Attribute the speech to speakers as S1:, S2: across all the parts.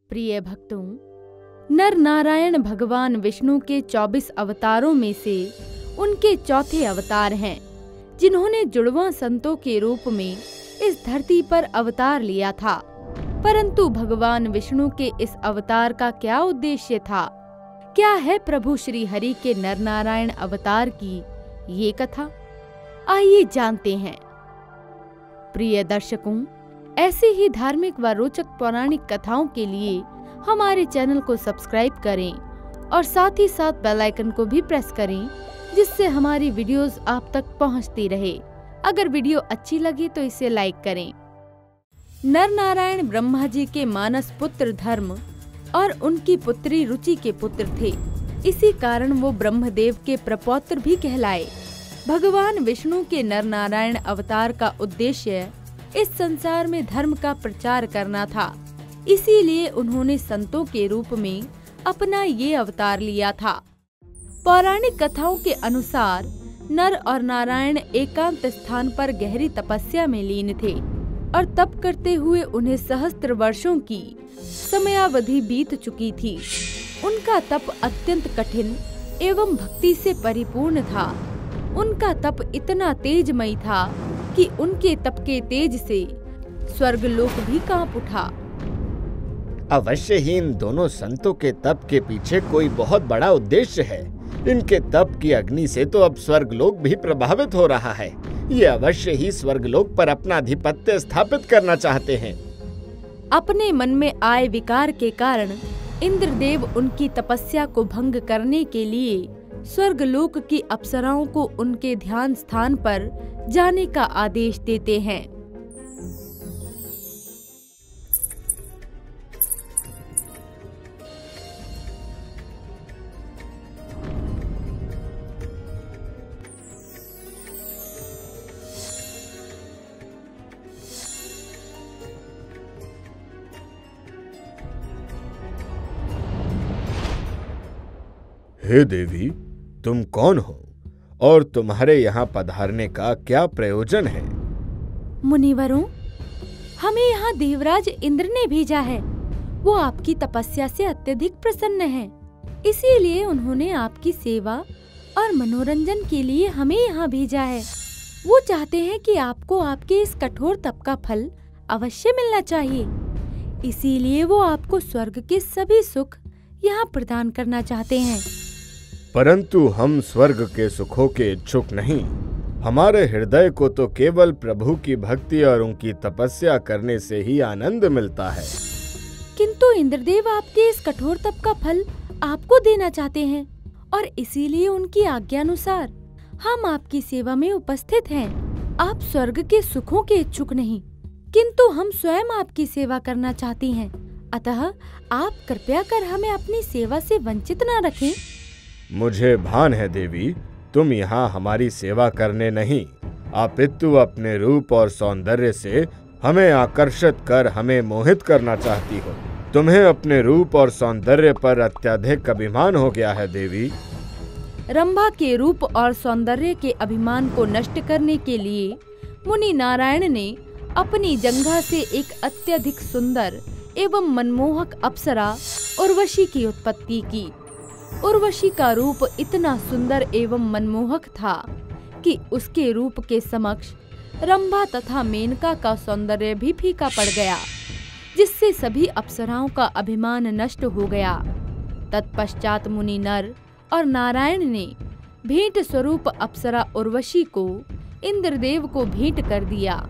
S1: प्रिय भक्तों, नर नारायण भगवान विष्णु के 24 अवतारों में से उनके चौथे अवतार हैं, जिन्होंने जुड़वां संतों के रूप में इस धरती पर अवतार लिया था। परंतु भगवान विष्णु के इस अवतार का क्या उद्देश्य था? क्या है प्रभु श्री हरि के नर नारायण अवतार की ये कथा? आइए जानते हैं। प्रिय दर्शकों, ऐसे ही धार्मिक व रोचक पौराणिक कथाओं के लिए हमारे चैनल को सब्सक्राइब करें और साथ ही साथ बेल आइकन को भी प्रेस करें, जिससे हमारी वीडियोस आप तक पहुंचती रहे। अगर वीडियो अच्छी लगे तो इसे लाइक करें। नर नारायण ब्रह्मा जी के मानस पुत्र धर्म और उनकी पुत्री रुचि के पुत्र थे। इसी कारण वो ब्रह्मदेव के प्रपौत्र भी कहलाए। भगवान विष्णु के नर नारायण अवतार का उद्देश्य इस संसार में धर्म का प्रचार करना था। इसीलिए उन्होंने संतों के रूप में अपना ये अवतार लिया था। पौराणिक कथाओं के अनुसार नर और नारायण एकांत स्थान पर गहरी तपस्या में लीन थे और तप करते हुए उन्हें सहस्त्र वर्षों की समयावधि बीत चुकी थी। उनका तप अत्यंत कठिन एवं भक्ति से परिपूर्ण था। उनका तप इतना तेजमयी था कि उनके तप के तेज से स्वर्गलोक भी कांप उठा।
S2: अवश्य ही इन दोनों संतों के तप के पीछे कोई बहुत बड़ा उद्देश्य है। इनके तप की अग्नि से तो अब स्वर्गलोक भी प्रभावित हो रहा है। ये अवश्य ही स्वर्गलोक पर अपना आधिपत्य स्थापित करना चाहते हैं।
S1: अपने मन में आए विकार के कारण इंद्रदेव उनकी तपस्या को भंग करने के लिए स्वर्गलोक की अप्सराओं को उनके ध्यान स्थान पर जाने का आदेश देते हैं।
S2: हे देवी, तुम कौन हो और तुम्हारे यहाँ पधारने का क्या प्रयोजन है?
S1: मुनिवरों, हमें यहाँ देवराज इंद्र ने भेजा है। वो आपकी तपस्या से अत्यधिक प्रसन्न हैं। इसीलिए उन्होंने आपकी सेवा और मनोरंजन के लिए हमें यहाँ भेजा है। वो चाहते हैं कि आपको आपके इस कठोर तप का फल अवश्य मिलना चाहिए। इसीलिए वो आपको स्वर्ग के सभी सुख यहाँ प्रदान करना चाहते हैं।
S2: परंतु हम स्वर्ग के सुखों के इच्छुक नहीं। हमारे हृदय को तो केवल प्रभु की भक्ति और उनकी तपस्या करने से ही आनंद मिलता है।
S1: किंतु इंद्रदेव आपके इस कठोर तप का फल आपको देना चाहते हैं और इसीलिए उनकी आज्ञानुसार हम आपकी सेवा में उपस्थित हैं। आप स्वर्ग के सुखों के इच्छुक नहीं, किंतु हम स्वयं आपकी सेवा करना चाहती हैं। अतः आप कृपया कर हमें अपनी सेवा से वंचित न रखें।
S2: मुझे भान है देवी, तुम यहाँ हमारी सेवा करने नहीं, अपितु अपने रूप और सौंदर्य से हमें आकर्षित कर हमें मोहित करना चाहती हो। तुम्हें अपने रूप और सौंदर्य पर अत्यधिक अभिमान हो गया है देवी।
S1: रंभा के रूप और सौंदर्य के अभिमान को नष्ट करने के लिए मुनि नारायण ने अपनी जंघा से एक अत्यधिक सुंदर एवं मनमोहक अप्सरा उर्वशी की उत्पत्ति की। उर्वशी का रूप इतना सुंदर एवं मनमोहक था कि उसके रूप के समक्ष रंभा तथा मेनका का सौंदर्य भी फीका पड़ गया, जिससे सभी अप्सराओं का अभिमान नष्ट हो गया। तत्पश्चात मुनि नर और नारायण ने भेंट स्वरूप अप्सरा उर्वशी को इंद्रदेव को भेंट कर दिया।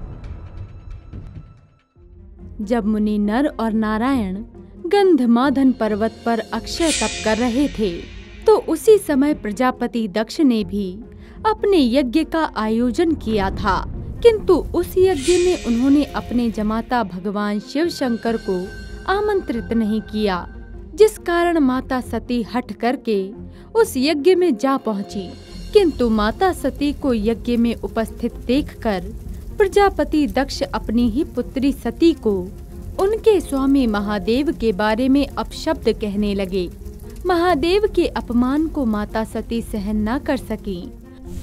S1: जब मुनि नर और नारायण गंधमादन पर्वत पर अक्षय तप कर रहे थे, तो उसी समय प्रजापति दक्ष ने भी अपने यज्ञ का आयोजन किया था। किंतु उस यज्ञ में उन्होंने अपने जमाता भगवान शिव शंकर को आमंत्रित नहीं किया, जिस कारण माता सती हठ करके उस यज्ञ में जा पहुंची। किंतु माता सती को यज्ञ में उपस्थित देखकर प्रजापति दक्ष अपनी ही पुत्री सती को उनके स्वामी महादेव के बारे में अपशब्द कहने लगे। महादेव के अपमान को माता सती सहन न कर सकी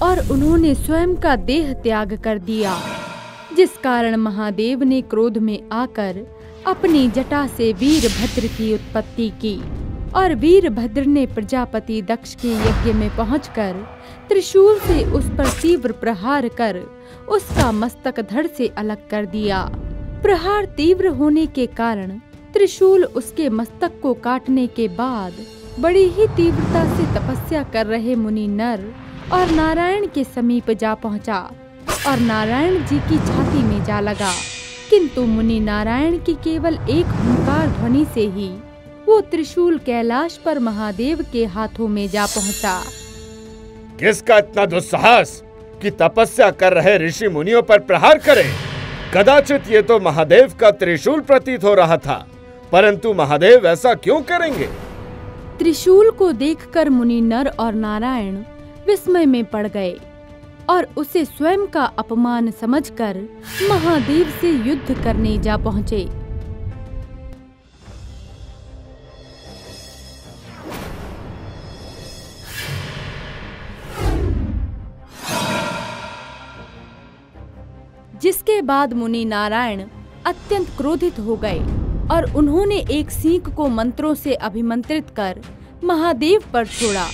S1: और उन्होंने स्वयं का देह त्याग कर दिया, जिस कारण महादेव ने क्रोध में आकर अपनी जटा से वीरभद्र की उत्पत्ति की और वीरभद्र ने प्रजापति दक्ष के यज्ञ में पहुंचकर त्रिशूल से उस पर तीव्र प्रहार कर उसका मस्तक धड़ से अलग कर दिया। प्रहार तीव्र होने के कारण त्रिशूल उसके मस्तक को काटने के बाद बड़ी ही तीव्रता से तपस्या कर रहे मुनि नर और नारायण के समीप जा पहुंचा और नारायण जी की छाती में जा लगा, किंतु मुनि नारायण की केवल एक हुंकार ध्वनि से ही वो त्रिशूल कैलाश पर महादेव के हाथों में जा पहुंचा।
S2: किसका इतना दुस्साहस कि तपस्या कर रहे ऋषि मुनियों पर प्रहार करे? कदाचित ये तो महादेव का त्रिशूल प्रतीत हो रहा था, परंतु महादेव ऐसा क्यों करेंगे?
S1: त्रिशूल को देखकर मुनि नर और नारायण विस्मय में पड़ गए और उसे स्वयं का अपमान समझकर महादेव से युद्ध करने जा पहुंचे। जिसके बाद मुनि नारायण अत्यंत क्रोधित हो गए और उन्होंने एक सींग को मंत्रों से अभिमंत्रित कर महादेव पर छोड़ा,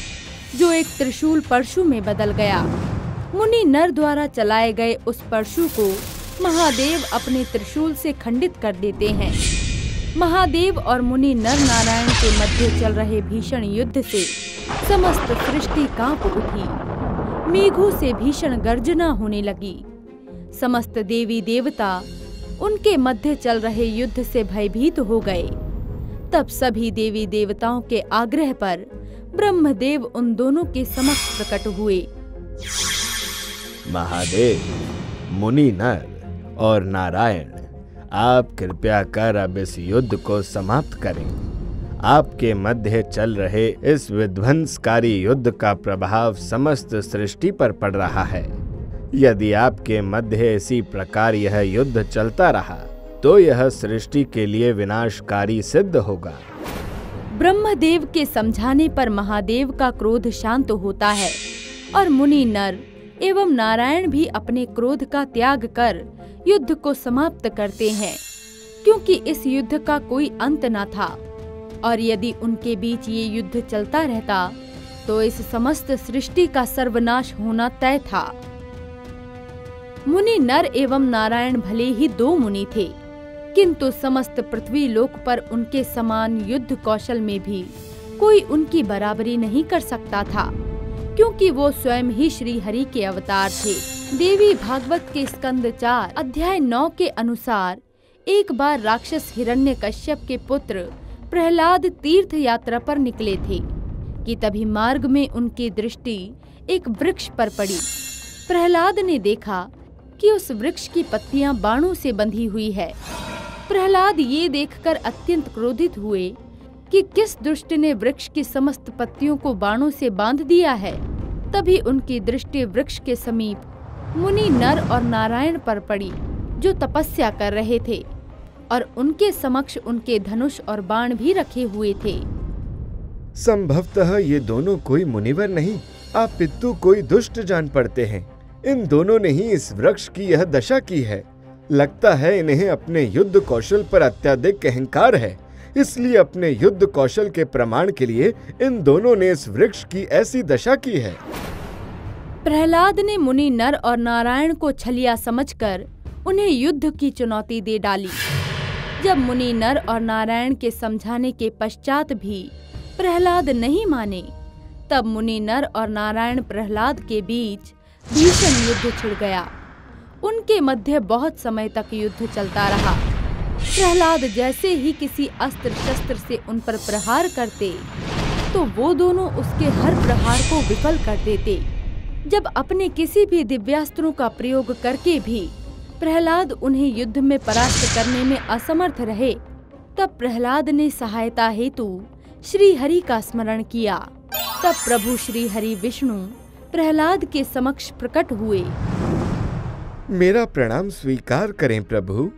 S1: जो एक त्रिशूल परशु में बदल गया। मुनि नर द्वारा चलाए गए उस परशु को महादेव अपने त्रिशूल से खंडित कर देते हैं। महादेव और मुनि नर नारायण के मध्य चल रहे भीषण युद्ध से समस्त सृष्टि कांप उठी। मेघों से भीषण गर्जना होने लगी। समस्त देवी देवता उनके मध्य चल रहे युद्ध से भयभीत हो गए। तब सभी देवी देवताओं के आग्रह पर ब्रह्मदेव उन दोनों के समक्ष प्रकट हुए।
S2: महादेव, मुनि नर और नारायण, आप कृपया कर अब इस युद्ध को समाप्त करें। आपके मध्य चल रहे इस विध्वंसकारी युद्ध का प्रभाव समस्त सृष्टि पर पड़ रहा है। यदि आपके मध्य इसी प्रकार यह युद्ध चलता रहा तो यह सृष्टि के लिए विनाशकारी सिद्ध होगा।
S1: ब्रह्मदेव के समझाने पर महादेव का क्रोध शांत होता है और मुनि नर एवं नारायण भी अपने क्रोध का त्याग कर युद्ध को समाप्त करते हैं, क्योंकि इस युद्ध का कोई अंत न था और यदि उनके बीच ये युद्ध चलता रहता तो इस समस्त सृष्टि का सर्वनाश होना तय था। मुनि नर एवं नारायण भले ही दो मुनि थे, किंतु समस्त पृथ्वी लोक पर उनके समान युद्ध कौशल में भी कोई उनकी बराबरी नहीं कर सकता था, क्योंकि वो स्वयं ही श्री हरि के अवतार थे। देवी भागवत के स्कंद 4 अध्याय 9 के अनुसार एक बार राक्षस हिरण्यकश्यप के पुत्र प्रहलाद तीर्थ यात्रा पर निकले थे कि तभी मार्ग में उनकी दृष्टि एक वृक्ष पर पड़ी। प्रहलाद ने देखा कि उस वृक्ष की पत्तियां बाणों से बंधी हुई है। प्रहलाद ये देखकर अत्यंत क्रोधित हुए कि किस दुष्ट ने वृक्ष की समस्त पत्तियों को बाणों से बांध दिया है। तभी उनकी दृष्टि वृक्ष के समीप मुनि नर और नारायण पर पड़ी, जो तपस्या कर रहे थे और उनके समक्ष उनके धनुष और बाण भी रखे हुए थे।
S2: संभवतः ये दोनों कोई मुनिवर नहीं, अपितु कोई दुष्ट जान पड़ते हैं। इन दोनों ने ही इस वृक्ष की यह दशा की है। लगता है इन्हें अपने युद्ध कौशल पर अत्यधिक अहंकार है, इसलिए अपने युद्ध कौशल के प्रमाण के लिए इन दोनों ने इस वृक्ष की ऐसी दशा की है।
S1: प्रहलाद ने मुनि नर और नारायण को छलिया समझकर उन्हें युद्ध की चुनौती दे डाली। जब मुनि नर और नारायण के समझाने के पश्चात भी प्रहलाद नहीं माने, तब मुनि नर और नारायण प्रहलाद के बीच भीषण युद्ध छिड़ गया। उनके मध्य बहुत समय तक युद्ध चलता रहा। प्रहलाद जैसे ही किसी अस्त्र शस्त्र से उन पर प्रहार करते तो वो दोनों उसके हर प्रहार को विफल कर देते। जब अपने किसी भी दिव्यास्त्रों का प्रयोग करके भी प्रहलाद उन्हें युद्ध में परास्त करने में असमर्थ रहे, तब प्रहलाद ने सहायता हेतु श्री हरि का स्मरण किया। तब प्रभु श्री हरि विष्णु प्रहलाद के समक्ष प्रकट हुए।
S2: मेरा प्रणाम स्वीकार करें प्रभु,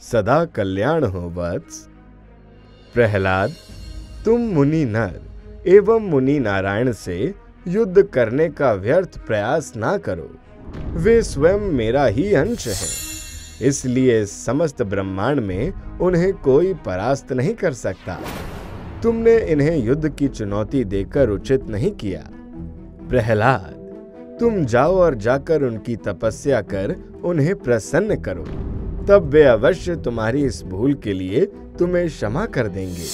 S2: सदा कल्याण हो वत्स। प्रहलाद, तुम मुनि नर एवं मुनि नारायण से युद्ध करने का व्यर्थ प्रयास ना करो। वे स्वयं मेरा ही अंश हैं। इसलिए समस्त ब्रह्मांड में उन्हें कोई परास्त नहीं कर सकता। तुमने इन्हें युद्ध की चुनौती देकर उचित नहीं किया। प्रहलाद, तुम जाओ और जाकर उनकी तपस्या कर उन्हें प्रसन्न करो, तब वे अवश्य तुम्हारी इस भूल के लिए तुम्हें क्षमा कर देंगे।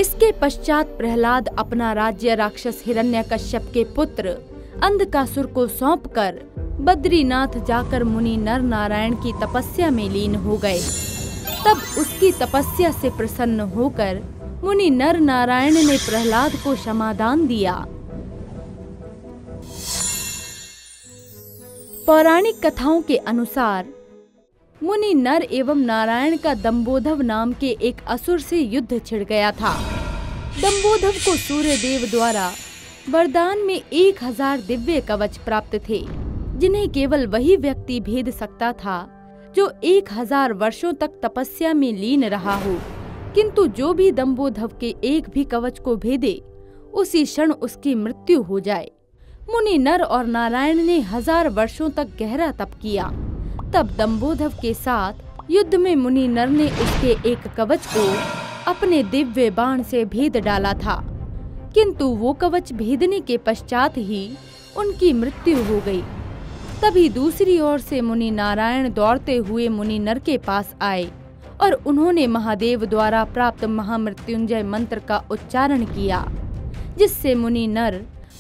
S1: इसके पश्चात प्रहलाद अपना राज्य राक्षस हिरण्यकश्यप के पुत्र अंधकासुर को सौंपकर बद्रीनाथ जाकर मुनि नर नारायण की तपस्या में लीन हो गए। तब उसकी तपस्या से प्रसन्न होकर मुनि नर नारायण ने प्रहलाद को क्षमादान दिया। पौराणिक कथाओं के अनुसार मुनि नर एवं नारायण का दंबोधव नाम के एक असुर से युद्ध छिड़ गया था। दंबोधव को सूर्य देव द्वारा वरदान में 1000 दिव्य कवच प्राप्त थे, जिन्हें केवल वही व्यक्ति भेद सकता था जो 1000 वर्षों तक तपस्या में लीन रहा हो। किंतु जो भी दंबोधव के एक भी कवच को भेदे, उसी क्षण उसकी मृत्यु हो जाए। मुनि नर और नारायण ने 1000 वर्षों तक गहरा तप किया। तब दंबोधव के साथ युद्ध में मुनि नर ने उसके एक कवच को अपने दिव्य बाण से भेद डाला था, किंतु वो कवच भेदने के पश्चात ही उनकी मृत्यु हो गई। तभी दूसरी ओर से मुनि नारायण दौड़ते हुए मुनि नर के पास आए और उन्होंने महादेव द्वारा प्राप्त महामृत्युंजय मंत्र का उच्चारण किया, जिससे मुनि नर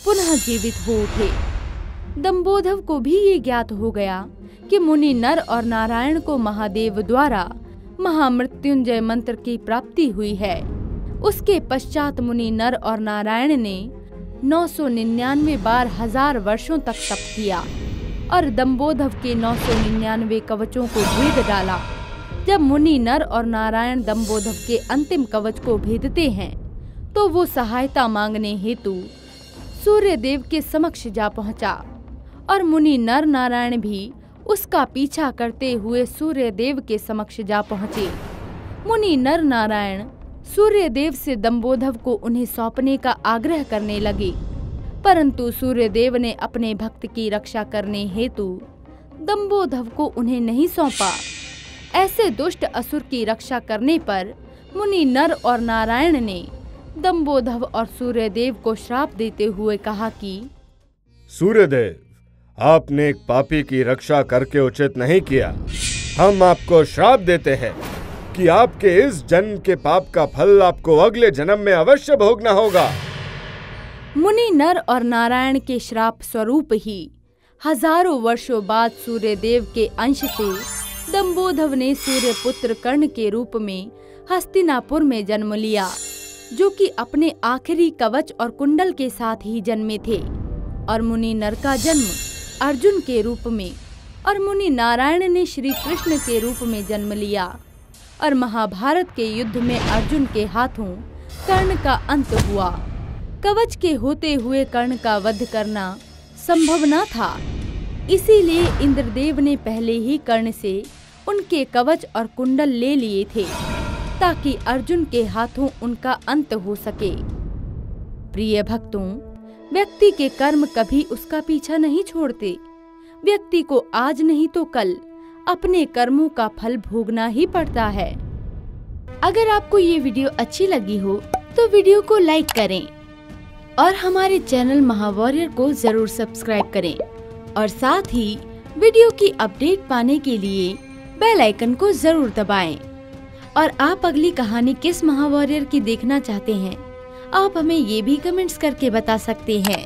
S1: पुनः जीवित हो उठे। दंबोधव को भी ये ज्ञात हो गया कि मुनि नर और नारायण को महादेव द्वारा महामृत्युंजय मंत्र की प्राप्ति हुई है। उसके पश्चात मुनि नर और नारायण ने 999 बार 1000 वर्षों तक तप किया और दंबोधव के 999 कवचों को भेद डाला। जब मुनि नर और नारायण दंबोधव के अंतिम कवच को भेदते हैं, तो वो सहायता मांगने हेतु सूर्य देव के समक्ष जा पहुंचा और मुनि नर नारायण भी उसका पीछा करते हुए सूर्य देव के समक्ष जा पहुंचे। मुनि नर नारायण सूर्य देव से दंबोधव को उन्हें सौंपने का आग्रह करने लगे, परंतु सूर्य देव ने अपने भक्त की रक्षा करने हेतु दंबोधव को उन्हें नहीं सौंपा। ऐसे दुष्ट असुर की रक्षा करने पर मुनि नर और नारायण ने दंबोधव और सूर्यदेव को श्राप देते हुए कहा कि
S2: सूर्यदेव, आपने एक पापी की रक्षा करके उचित नहीं किया। हम आपको श्राप देते हैं कि आपके इस जन्म के पाप का फल आपको अगले जन्म में अवश्य भोगना होगा।
S1: मुनि नर और नारायण के श्राप स्वरूप ही हजारों वर्षों बाद सूर्यदेव के अंश से दंबोधव ने सूर्यपुत्र कर्ण के रूप में हस्तिनापुर में जन्म लिया, जो कि अपने आखिरी कवच और कुंडल के साथ ही जन्मे थे। और मुनि नर का जन्म अर्जुन के रूप में और मुनि नारायण ने श्री कृष्ण के रूप में जन्म लिया। और महाभारत के युद्ध में अर्जुन के हाथों कर्ण का अंत हुआ। कवच के होते हुए कर्ण का वध करना संभव न था, इसीलिए इंद्रदेव ने पहले ही कर्ण से उनके कवच और कुंडल ले लिए थे, ताकि अर्जुन के हाथों उनका अंत हो सके। प्रिय भक्तों, व्यक्ति के कर्म कभी उसका पीछा नहीं छोड़ते। व्यक्ति को आज नहीं तो कल अपने कर्मों का फल भोगना ही पड़ता है। अगर आपको ये वीडियो अच्छी लगी हो तो वीडियो को लाइक करें और हमारे चैनल महावॉरियर को जरूर सब्सक्राइब करें और साथ ही वीडियो की अपडेट पाने के लिए बेल आइकन को जरूर दबाएं। और आप अगली कहानी किस महावॉरियर की देखना चाहते हैं, आप हमें ये भी कमेंट्स करके बता सकते हैं।